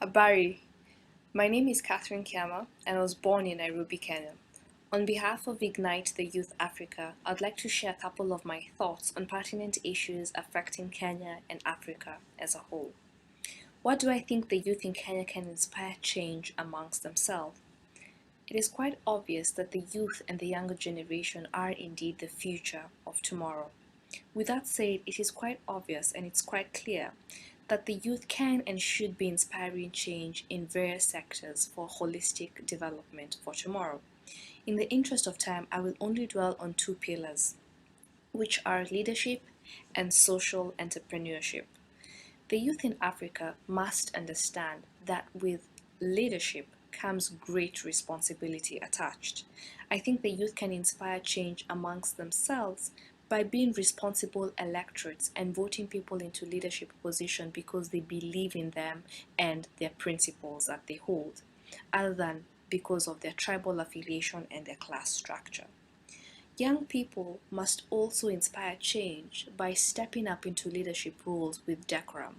Habari, my name is Catherine Kiama and I was born in Nairobi, Kenya. On behalf of Ignite the Youth Africa, I'd like to share a couple of my thoughts on pertinent issues affecting Kenya and Africa as a whole. What do I think the youth in Kenya can inspire change amongst themselves? It is quite obvious that the youth and the younger generation are indeed the future of tomorrow. With that said, it is quite obvious and it's quite clear that the youth can and should be inspiring change in various sectors for holistic development for tomorrow. In the interest of time, I will only dwell on two pillars, which are leadership and social entrepreneurship. The youth in Africa must understand that with leadership comes great responsibility attached. I think the youth can inspire change amongst themselves by being responsible electorates and voting people into leadership position because they believe in them and their principles that they hold, other than because of their tribal affiliation and their class structure. Young people must also inspire change by stepping up into leadership roles with decorum.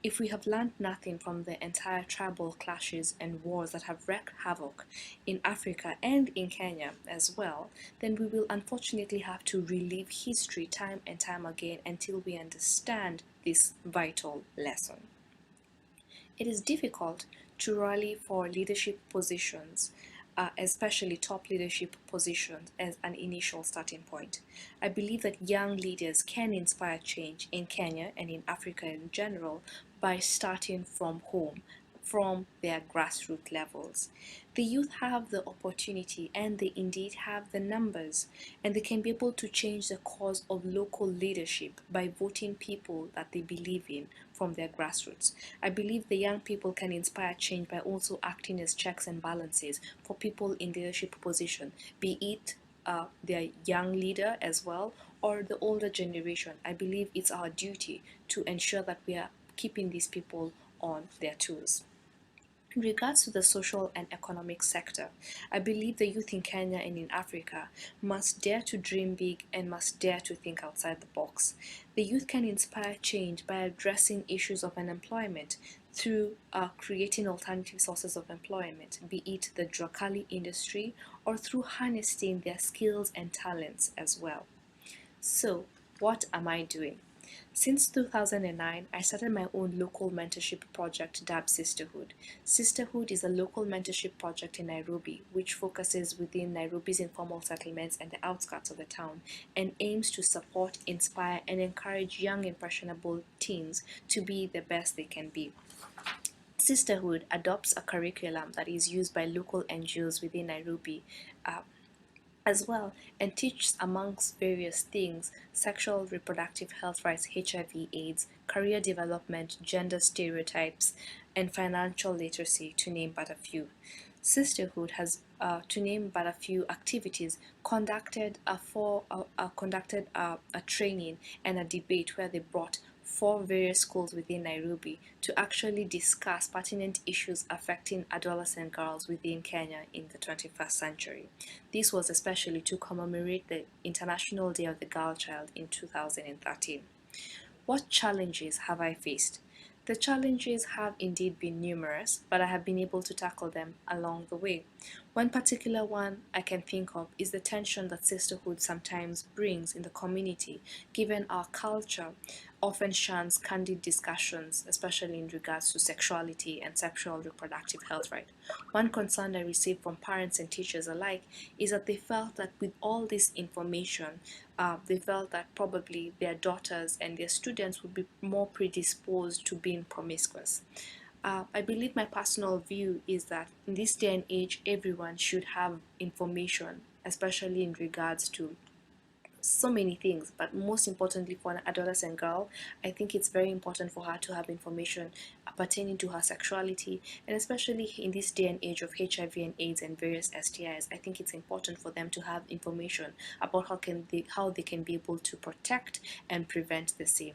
If we have learned nothing from the entire tribal clashes and wars that have wreaked havoc in Africa and in Kenya as well, then we will unfortunately have to relive history time and time again until we understand this vital lesson. It is difficult to rally for leadership positions, especially top leadership positions, as an initial starting point. I believe that young leaders can inspire change in Kenya and in Africa in general by starting from home, from their grassroots levels. The youth have the opportunity and they indeed have the numbers, and they can be able to change the course of local leadership by voting people that they believe in from their grassroots. I believe the young people can inspire change by also acting as checks and balances for people in leadership position, be it their young leader as well or the older generation. I believe it's our duty to ensure that we are keeping these people on their toes. In regards to the social and economic sector, I believe the youth in Kenya and in Africa must dare to dream big and must dare to think outside the box. The youth can inspire change by addressing issues of unemployment through creating alternative sources of employment, be it the Drakali industry or through harnessing their skills and talents as well. So, what am I doing? Since 2009, I started my own local mentorship project dubbed Sisterhood. Sisterhood is a local mentorship project in Nairobi which focuses within Nairobi's informal settlements and the outskirts of the town and aims to support, inspire, and encourage young impressionable teens to be the best they can be. Sisterhood adopts a curriculum that is used by local NGOs within Nairobi uh, as well and teaches amongst various things sexual reproductive health rights, HIV AIDS, career development, gender stereotypes, and financial literacy, to name but a few. Sisterhood has, to name but a few activities, conducted a training and a debate where they brought four various schools within Nairobi to actually discuss pertinent issues affecting adolescent girls within Kenya in the 21st century. This was especially to commemorate the International Day of the Girl Child in 2013. What challenges have I faced? The challenges have indeed been numerous, but I have been able to tackle them along the way. One particular one I can think of is the tension that sisterhood sometimes brings in the community, given our culture often shuns candid discussions, especially in regards to sexuality and sexual reproductive health right. One concern I received from parents and teachers alike is that they felt that with all this information, they felt that probably their daughters and their students would be more predisposed to being promiscuous. I believe my personal view is that in this day and age, everyone should have information, especially in regards to so many things, but most importantly for an adolescent girl, I think it's very important for her to have information pertaining to her sexuality, and especially in this day and age of HIV and AIDS and various STIs, I think it's important for them to have information about how they can be able to protect and prevent the same.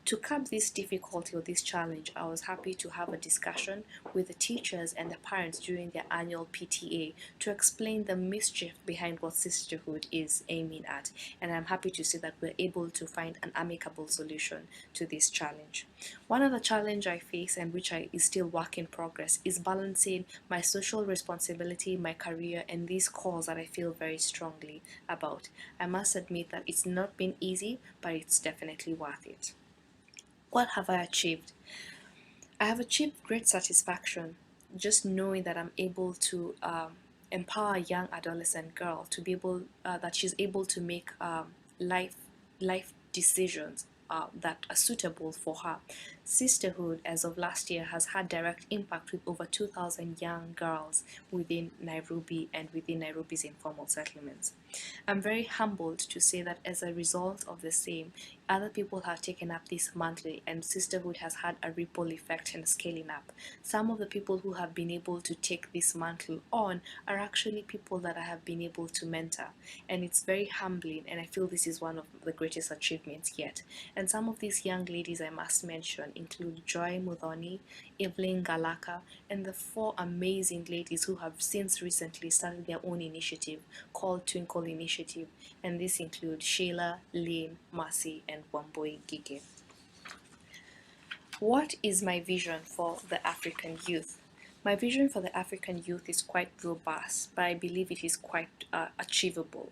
To curb this difficulty or this challenge, I was happy to have a discussion with the teachers and the parents during their annual PTA to explain the mischief behind what sisterhood is aiming at. And I'm happy to see that we're able to find an amicable solution to this challenge. One other challenge I face, and which is still work in progress, is balancing my social responsibility, my career, and these cause that I feel very strongly about. I must admit that it's not been easy, but it's definitely worth it. What have I achieved? I have achieved great satisfaction just knowing that I'm able to empower a young adolescent girl to be able that she's able to make life life decisions that are suitable for her. Sisterhood, as of last year, has had direct impact with over 2,000 young girls within Nairobi and within Nairobi's informal settlements. I'm very humbled to say that as a result of the same, other people have taken up this mantle and sisterhood has had a ripple effect and scaling up. Some of the people who have been able to take this mantle on are actually people that I have been able to mentor, and it's very humbling, and I feel this is one of the greatest achievements yet. And some of these young ladies I must mention include Joy Mudhoni, Evelyn Galaka, and the four amazing ladies who have since recently started their own initiative called Twinkle Initiative, and this includes Sheila, Lynn, Mercy, and Wamboi Gige. What is my vision for the African youth? My vision for the African youth is quite robust, but I believe it is quite achievable.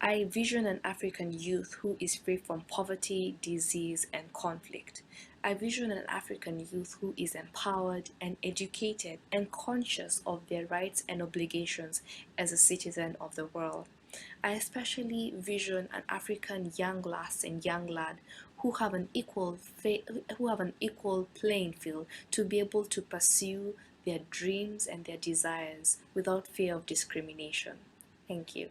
I vision an African youth who is free from poverty, disease, and conflict. I vision an African youth who is empowered and educated and conscious of their rights and obligations as a citizen of the world. I especially vision an African young lass and young lad who have an equal playing field to be able to pursue their dreams and their desires without fear of discrimination. Thank you.